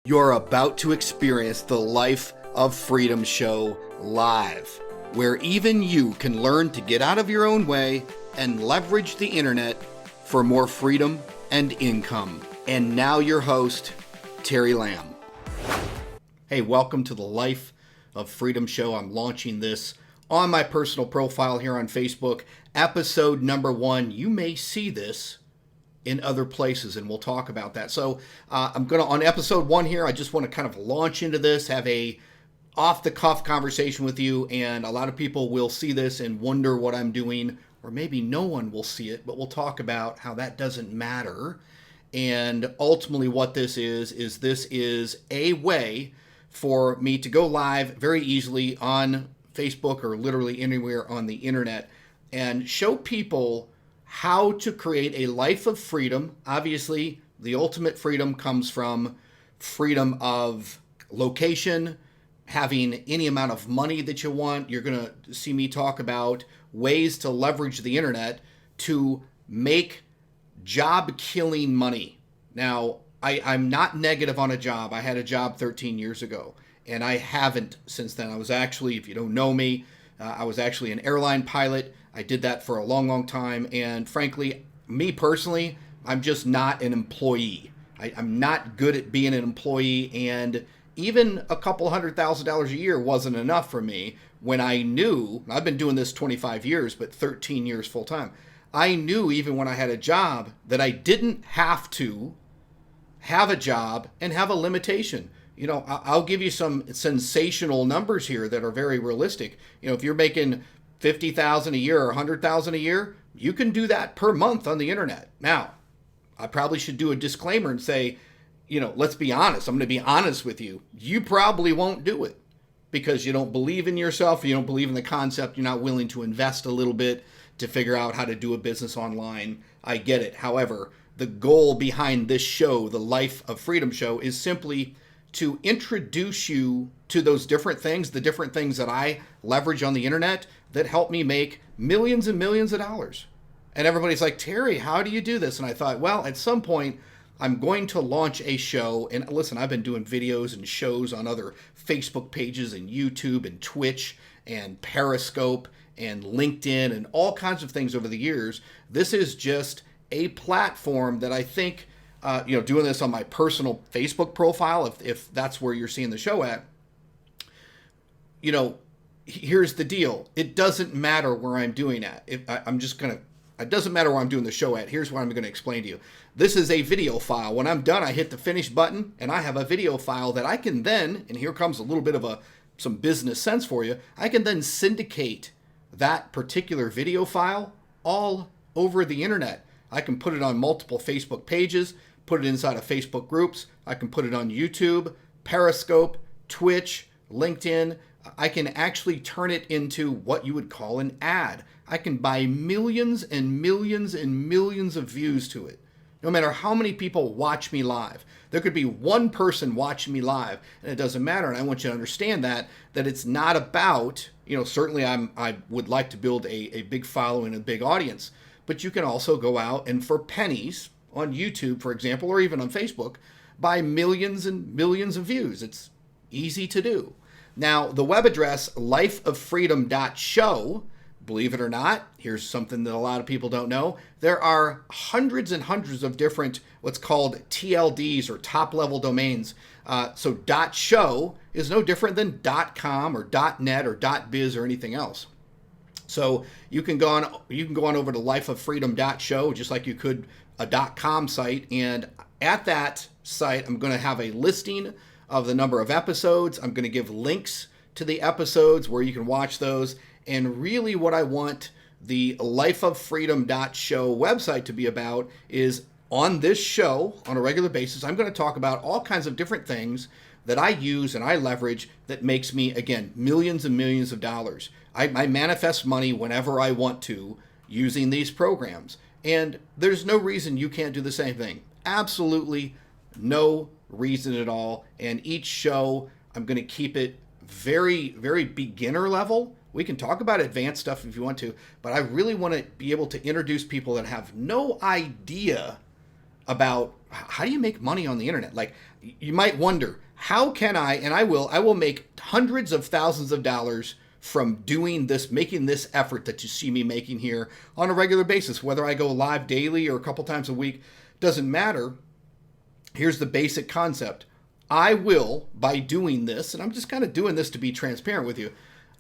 You're about to experience the Life of Freedom show live, where even you can learn to get out of your own way and leverage the internet for more freedom and income. And now your host, Terry Lamb. Hey, welcome to the Life of Freedom show. I'm launching this on my personal profile here on Facebook. Episode number 1. You may see this in other places, and we'll talk about that. So I'm going to, on episode 1 here, I just want to kind of launch into this, have a off-the-cuff conversation with you, and a lot of people will see this and wonder what I'm doing, or maybe no one will see it, but we'll talk about how that doesn't matter. And ultimately what this is this is a way for me to go live very easily on Facebook or literally anywhere on the internet and show people how to create a life of freedom. Obviously, the ultimate freedom comes from freedom of location, having any amount of money that you want. You're going to see me talk about ways to leverage the internet to make job-killing money. Now, I'm not negative on a job. I had a job 13 years ago, and I haven't since then. I was actually, if you don't know me, I was actually an airline pilot. I did that for a long, long time. And frankly, me personally, I'm just not an employee. I'm not good at being an employee. And even a couple $100,000 a year wasn't enough for me when I knew, I've been doing this 25 years, but 13 years full time. I knew even when I had a job that I didn't have to have a job and have a limitation. You know, I'll give you some sensational numbers here that are very realistic. You know, if you're making $50,000 a year or $100,000 a year, you can do that per month on the internet. Now, I probably should do a disclaimer and say, you know, let's be honest. I'm going to be honest with you. You probably won't do it because you don't believe in yourself. You don't believe in the concept. You're not willing to invest a little bit to figure out how to do a business online. I get it. However, the goal behind this show, the Life of Freedom show, is simply to introduce you to those different things, the different things that I leverage on the internet that help me make millions and millions of dollars. And everybody's like, Terry, how do you do this? And I thought, well, at some point, I'm going to launch a show. And listen, I've been doing videos and shows on other Facebook pages and YouTube and Twitch and Periscope and LinkedIn and all kinds of things over the years. This is just a platform that I think, doing this on my personal Facebook profile, if that's where you're seeing the show at, you know, here's the deal. It doesn't matter where I'm doing at. It doesn't matter where I'm doing the show at. Here's what I'm going to explain to you. This is a video file. When I'm done, I hit the finish button and I have a video file that I can then, and here comes a little bit of some business sense for you. I can then syndicate that particular video file all over the internet. I can put it on multiple Facebook pages, put it inside of Facebook groups. I can put it on YouTube, Periscope, Twitch, LinkedIn. I can actually turn it into what you would call an ad. I can buy millions and millions and millions of views to it, no matter how many people watch me live. There could be one person watching me live, and it doesn't matter. And I want you to understand that it's not about, certainly I would like to build a big following, a big audience, but you can also go out and for pennies on YouTube, for example, or even on Facebook, buy millions and millions of views. It's easy to do. Now, the web address, lifeoffreedom.show, believe it or not, here's something that a lot of people don't know. There are hundreds and hundreds of different what's called TLDs or top-level domains. So .show is no different than .com or .net or .biz or anything else. So you can go on over to lifeoffreedom.show just like you could a .com site, and at that site I'm going to have a listing of the number of episodes. I'm going to give links to the episodes where you can watch those. And really what I want the lifeoffreedom.show website to be about is on this show on a regular basis, I'm going to talk about all kinds of different things that I use and I leverage that makes me, again, millions and millions of dollars. I manifest money whenever I want to using these programs. And there's no reason you can't do the same thing. Absolutely no reason at all. And each show, I'm going to keep it very, very beginner level. We can talk about advanced stuff if you want to, but I really want to be able to introduce people that have no idea about how do you make money on the internet. Like, you might wonder, how can I, and I will make hundreds of thousands of dollars from doing this, making this effort that you see me making here on a regular basis, whether I go live daily or a couple times a week, doesn't matter. Here's the basic concept. I will, by doing this, and I'm just kind of doing this to be transparent with you,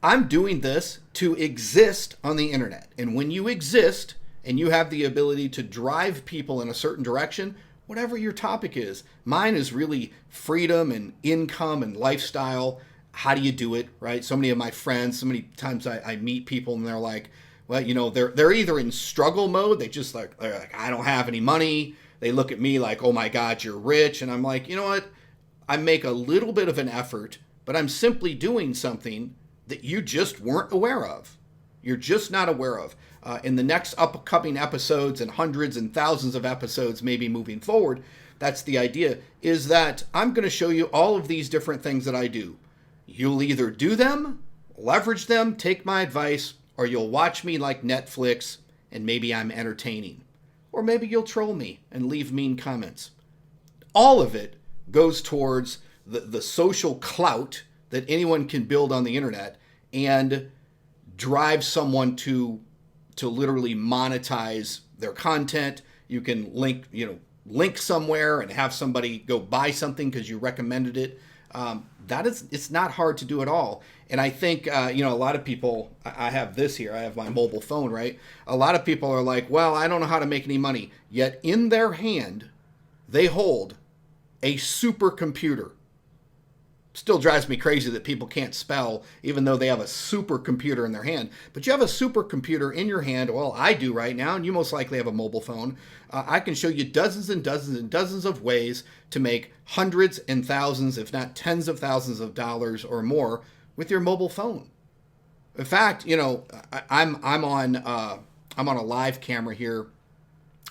I'm doing this to exist on the internet. And when you exist and you have the ability to drive people in a certain direction, whatever your topic is, mine is really freedom and income and lifestyle. How do you do it, right? So many of my friends, so many times I meet people and they're like, well, you know, they're either in struggle mode. They're like, I don't have any money. They look at me like, oh my God, you're rich. And I'm like, you know what? I make a little bit of an effort, but I'm simply doing something that you just weren't aware of. You're just not aware of. In the next upcoming episodes and hundreds and thousands of episodes, maybe moving forward, that's the idea, is that I'm going to show you all of these different things that I do. You'll either do them, leverage them, take my advice, or you'll watch me like Netflix and maybe I'm entertaining. Or maybe you'll troll me and leave mean comments. All of it goes towards the social clout that anyone can build on the internet and drive someone to literally monetize their content. You can link somewhere and have somebody go buy something because you recommended it. It's not hard to do at all. And I think, a lot of people, I have this here, I have my mobile phone, right? A lot of people are like, well, I don't know how to make any money. Yet in their hand, they hold a supercomputer. Still drives me crazy that people can't spell, even though they have a supercomputer in their hand. But you have a supercomputer in your hand. Well, I do right now, and you most likely have a mobile phone. I can show you dozens and dozens and dozens of ways to make hundreds and thousands, if not tens of thousands of dollars or more with your mobile phone. In fact, I'm on a live camera here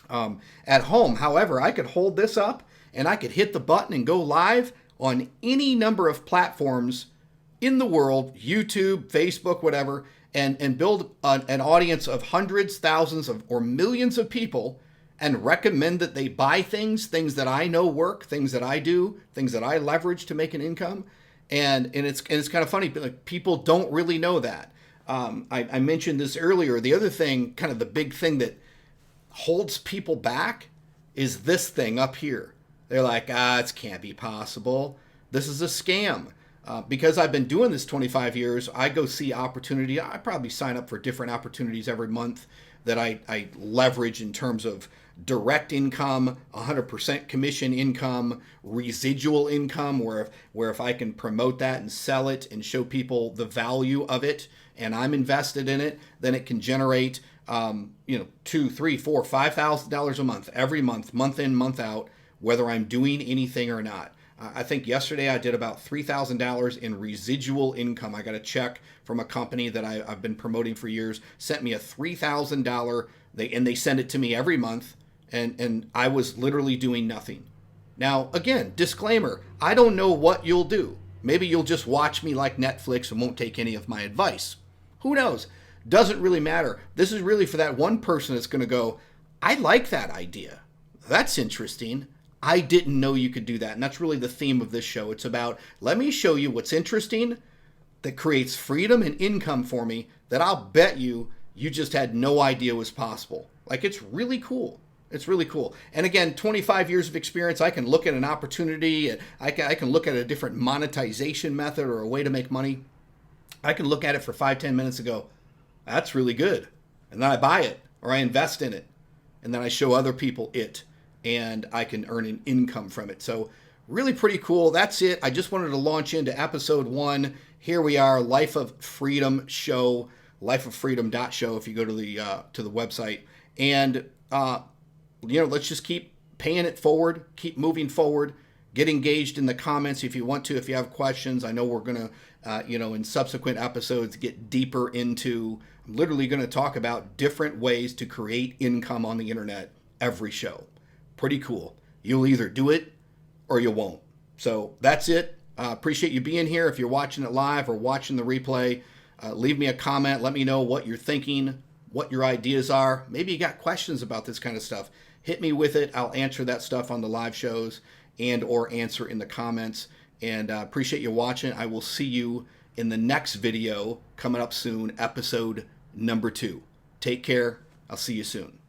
at home. However, I could hold this up and I could hit the button and go live on any number of platforms in the world, YouTube, Facebook, whatever, and build an audience of hundreds, thousands of, or millions of people and recommend that they buy things that I know work, things that I do, things that I leverage to make an income. And it's kind of funny, like, people don't really know that. I mentioned this earlier. The other thing, kind of the big thing that holds people back is this thing up here. They're like, it can't be possible. This is a scam. Because I've been doing this 25 years, I go see opportunity. I probably sign up for different opportunities every month that I leverage in terms of direct income, 100% commission income, residual income, where if I can promote that and sell it and show people the value of it, and I'm invested in it, then it can generate, $2,000, $3,000, $4,000, $5,000 a month, every month, month in, month out, whether I'm doing anything or not. I think yesterday I did about $3,000 in residual income. I got a check from a company that I've been promoting for years, sent me a $3,000, and they send it to me every month, and I was literally doing nothing. Now, again, disclaimer, I don't know what you'll do. Maybe you'll just watch me like Netflix and won't take any of my advice. Who knows? Doesn't really matter. This is really for that one person that's going to go, I like that idea. That's interesting. I didn't know you could do that. And that's really the theme of this show. It's about, let me show you what's interesting that creates freedom and income for me that I'll bet you just had no idea was possible. Like, it's really cool. It's really cool. And again, 25 years of experience, I can look at an opportunity, and I can look at a different monetization method or a way to make money. I can look at it for 5-10 minutes and go, that's really good. And then I buy it or I invest in it. And then I show other people it, and I can earn an income from it. So really pretty cool. That's it. I just wanted to launch into episode 1. Here we are, Life of Freedom show, lifeoffreedom.show if you go to the website. And, let's just keep paying it forward, keep moving forward, get engaged in the comments if you want to, if you have questions. I know we're going to, in subsequent episodes, get deeper into, I'm literally going to talk about different ways to create income on the internet every show. Pretty cool. You'll either do it or you won't. So that's it. Appreciate you being here. If you're watching it live or watching the replay, leave me a comment. Let me know what you're thinking, what your ideas are. Maybe you got questions about this kind of stuff. Hit me with it. I'll answer that stuff on the live shows. and or answer in the comments. And appreciate you watching. I will see you in the next video coming up soon, episode number 2. Take care. I'll see you soon.